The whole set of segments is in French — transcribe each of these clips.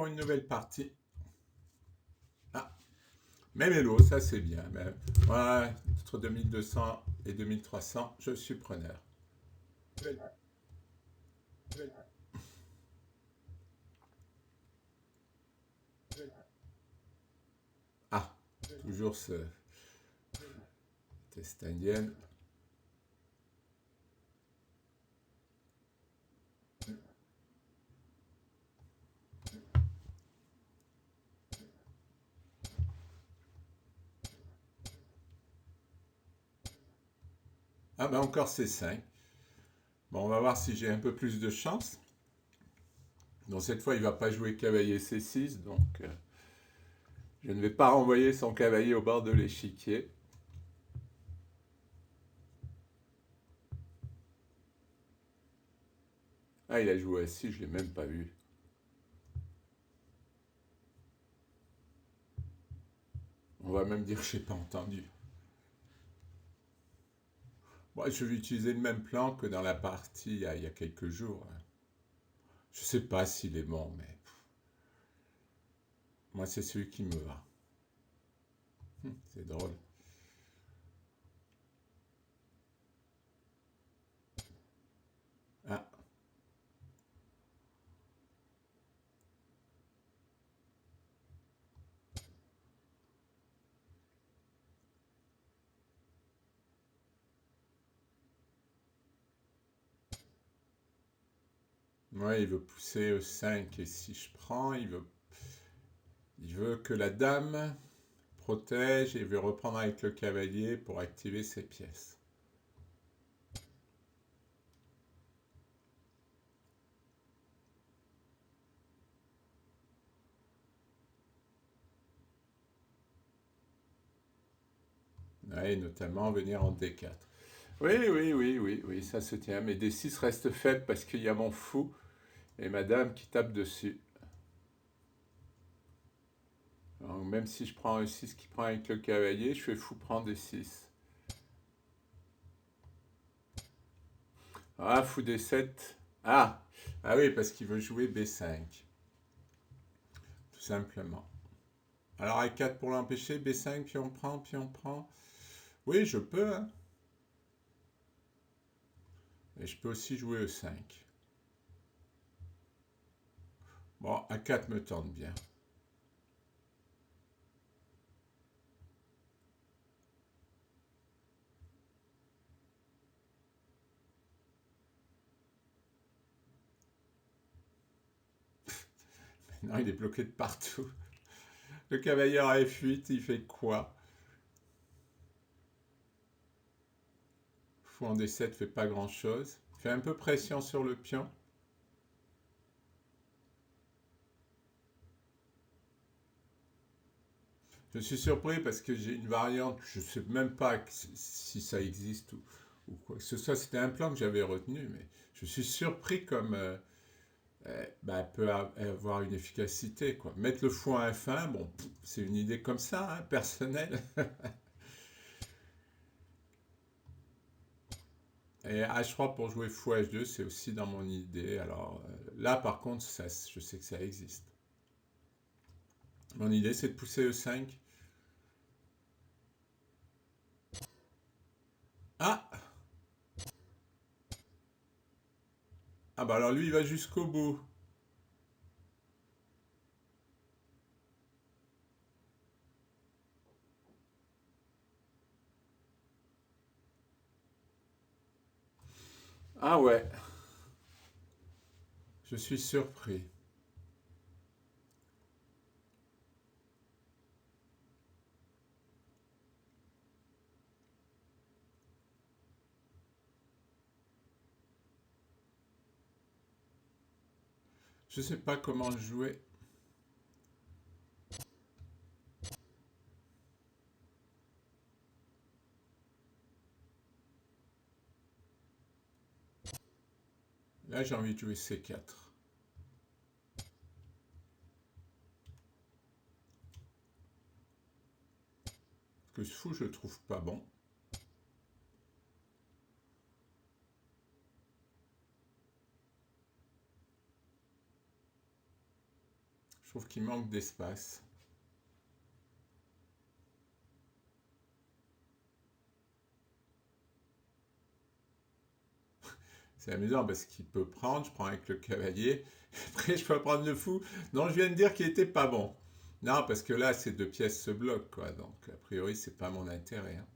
pour une nouvelle partie. Ah, même hello, ça c'est bien. Mais, voilà, entre 2200 et 2300, je suis preneur. Ah, toujours ce test indienne. Ah ben encore C5. Bon, on va voir si j'ai un peu plus de chance. Donc cette fois, il va pas jouer cavalier C6, donc je ne vais pas renvoyer son cavalier au bord de l'échiquier. Ah, il a joué A6, je ne l'ai même pas vu. On va même dire que je n'ai pas entendu. Bon, je vais utiliser le même plan que dans la partie il y a quelques jours. Je ne sais pas s'il est bon, mais moi c'est celui qui me va. C'est drôle. Ah, ouais, il veut pousser E5 et si je prends, il veut que la dame protège et il veut reprendre avec le cavalier pour activer ses pièces. Ouais, et notamment venir en D4. Oui, oui, oui, oui, oui, ça se tient. Mais D6 reste faible parce qu'il y a mon fou et ma dame qui tape dessus. Donc, même si je prends E6 qui prend avec le cavalier, je fais fou prend D6. Ah, fou D7. Ah, ah oui, parce qu'il veut jouer B5. Tout simplement. Alors A4 pour l'empêcher, B5, puis on prend, puis on prend. Oui, je peux, hein. Et je peux aussi jouer E5. Bon, A4 me tente bien. Non, il est bloqué de partout. Le cavalier à F8, il fait quoi? Fou en D7 fait pas grand chose. Il fait un peu pression sur le pion. Je suis surpris parce que j'ai une variante, je ne sais même pas si ça existe ou quoi que ce soit. C'était un plan que j'avais retenu, mais je suis surpris comme bah, peut avoir une efficacité, quoi. Mettre le fou à F1, bon, c'est une idée comme ça, hein, personnelle. Et H3 pour jouer fou H2, c'est aussi dans mon idée. Alors là, par contre, ça, je sais que ça existe. Mon idée, c'est de pousser E5. Ah! Ah bah alors lui, il va jusqu'au bout. Ah ouais, je suis surpris. Je sais pas comment jouer. Là, j'ai envie de jouer C4. Parce que ce fou, je le trouve pas bon. Je trouve qu'il manque d'espace. C'est amusant parce qu'il peut prendre, je prends avec le cavalier, après je peux prendre le fou. Non, je viens de dire qu'il était pas bon. Non, parce que là, ces deux pièces se bloquent, quoi. Donc, a priori, c'est pas mon intérêt, hein.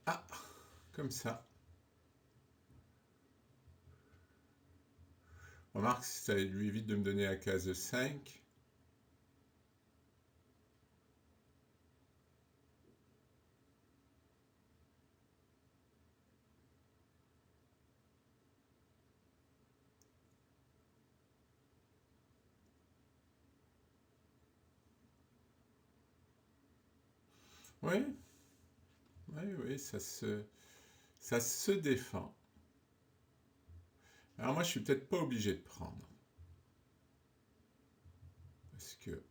Ah, comme ça. Remarque, ça lui évite de me donner la case 5. Oui, oui, oui, ça se défend. Alors moi, je suis peut-être pas obligé de prendre. Parce que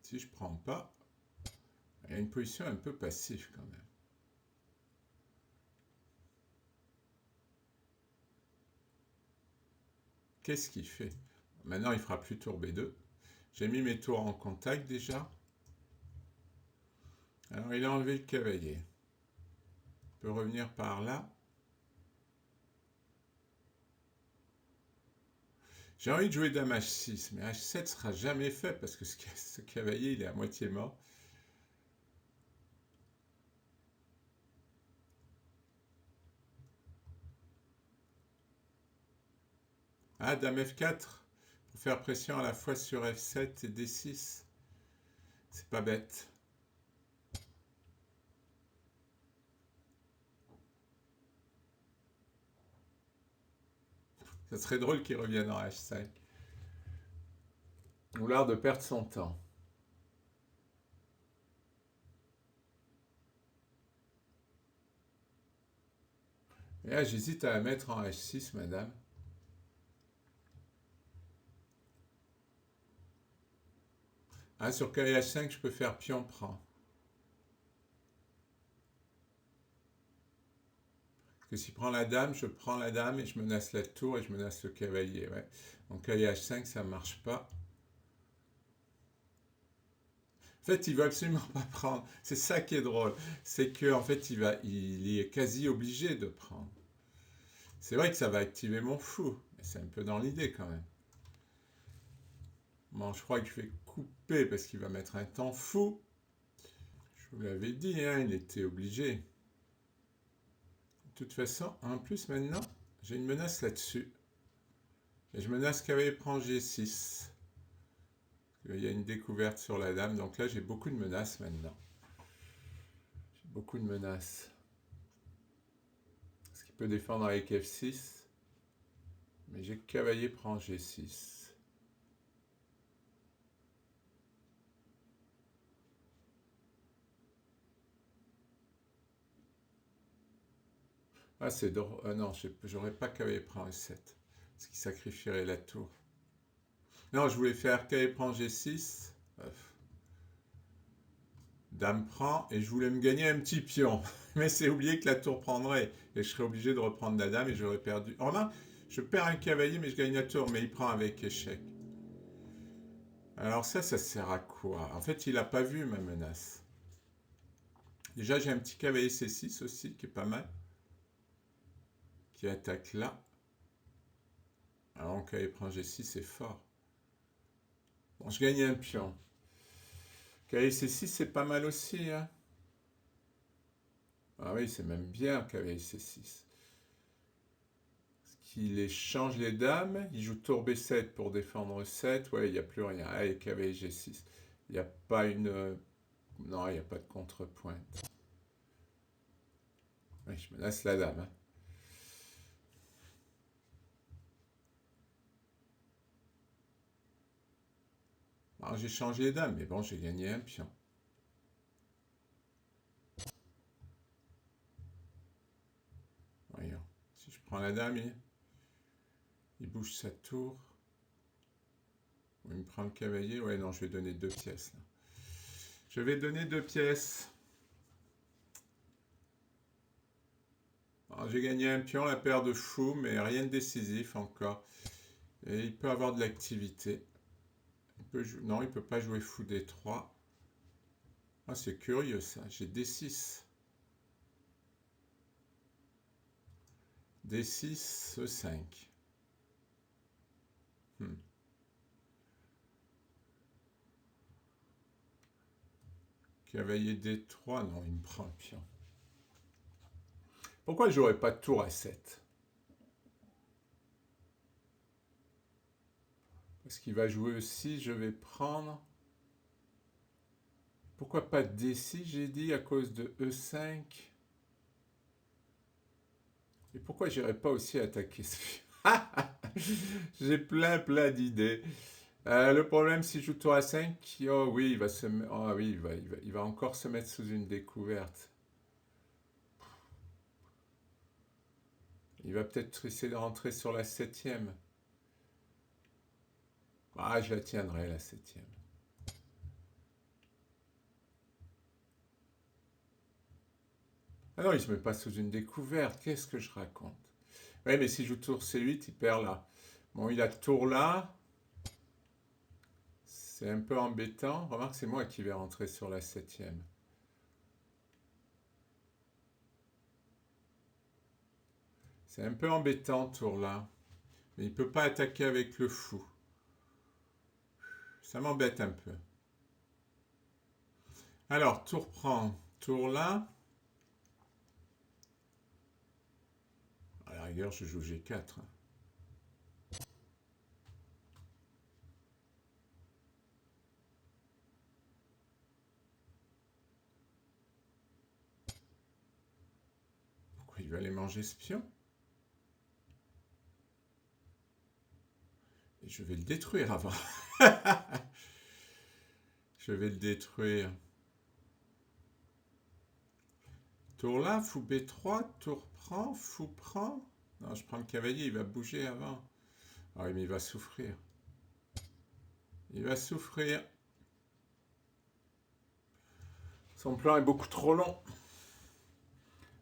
si je prends pas, il y a une position un peu passive quand même. Qu'est-ce qu'il fait? Maintenant, il fera plus tour B2. J'ai mis mes tours en contact déjà. Alors, il a enlevé le cavalier. Il peut revenir par là. J'ai envie de jouer dame H6, mais H7 sera jamais fait parce que ce cavalier, il est à moitié mort. Ah, dame F4 pour faire pression à la fois sur F7 et D6. C'est pas bête. Ça serait drôle qu'il revienne en H5. Ou l'art de perdre son temps. Et là, j'hésite à la mettre en H6, madame. Ah, sur cavalier H5, je peux faire pion prend. Parce que s'il prend la dame, je prends la dame et je menace la tour et je menace le cavalier. Ouais. Donc cavalier H5, ça ne marche pas. En fait, il veut absolument pas prendre. C'est ça qui est drôle. C'est qu'en fait, il est quasi obligé de prendre. C'est vrai que ça va activer mon fou. Mais c'est un peu dans l'idée quand même. Bon, je crois que je vais couper parce qu'il va mettre un temps fou. Je vous l'avais dit, hein, il était obligé. De toute façon, en plus maintenant, j'ai une menace là-dessus. Et je menace cavalier prend G6. Il y a une découverte sur la dame, donc là j'ai beaucoup de menaces maintenant. J'ai beaucoup de menaces. Ce qui peut défendre avec F6. Mais j'ai cavalier prend G6. Ah, c'est drôle. Non, j'aurais pas cavalier prend E7. Ce qui sacrifierait la tour. Non, je voulais faire cavalier prend G6. Dame prend. Et je voulais me gagner un petit pion. Mais c'est oublié que la tour prendrait. Et je serais obligé de reprendre la dame et j'aurais perdu. Oh non, je perds un cavalier mais je gagne la tour. Mais il prend avec échec. Alors ça sert à quoi? En fait, il n'a pas vu ma menace. Déjà, j'ai un petit cavalier C6 aussi, qui est pas mal. Qui attaque là. Alors, cavalier prend G6, c'est fort. Bon, je gagne un pion. Cavalier C6, c'est pas mal aussi, hein. Ah oui, c'est même bien, cavalier C6. Parce qu'il échange les dames. Il joue tour B7 pour défendre 7. Ouais, il n'y a plus rien. Allez, cavalier G6. Il n'y a pas une... Non, il n'y a pas de contrepointe. Oui, je menace la dame, hein. Alors j'ai changé les dames, mais bon, j'ai gagné un pion. Voyons. Si je prends la dame, il bouge sa tour. Il me prend le cavalier. Ouais, non, je vais donner 2 pièces. Là. Je vais donner 2 pièces. J'ai gagné un pion, la paire de fous, mais rien de décisif encore. Et il peut avoir de l'activité. Non, il ne peut pas jouer fou D3. Ah, c'est curieux ça. J'ai D6. D6, E5. Cavalier D3, non, il me prend le pion. Pourquoi je n'aurais pas de tour à 7? Parce qu'il va jouer aussi, je vais prendre... Pourquoi pas D6, j'ai dit, à cause de E5? Et pourquoi j'irais pas aussi attaquer ce pion? J'ai plein d'idées. Le problème, s'il joue tour à 5, oh oui, il va encore se mettre sous une découverte. Il va peut-être essayer de rentrer sur la 7e. Ah, je la tiendrai, la 7e. Ah non, il se met pas sous une découverte. Qu'est-ce que je raconte? Oui, mais s'il joue tour C8, il perd là. Bon, il a tour là. C'est un peu embêtant. Remarque, c'est moi qui vais rentrer sur la 7e. C'est un peu embêtant, tour là. Mais il ne peut pas attaquer avec le fou. Ça m'embête un peu. Alors, tour prend. Tour là. À la rigueur, je joue G4. Pourquoi il va aller manger ce pion? Et je vais le détruire avant. Je vais le détruire. Tour là, fou B3, tour prend, fou prend. Non, je prends le cavalier, il va bouger avant. Ah oui, mais il va souffrir. Il va souffrir. Son plan est beaucoup trop long.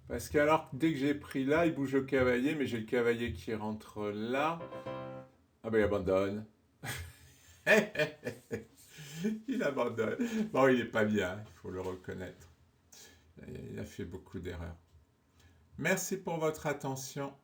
Parce que alors, dès que j'ai pris là, il bouge le cavalier, mais j'ai le cavalier qui rentre là. Ah ben il abandonne. Il abandonne. Bon, il n'est pas bien, il faut le reconnaître. Il a fait beaucoup d'erreurs. Merci pour votre attention.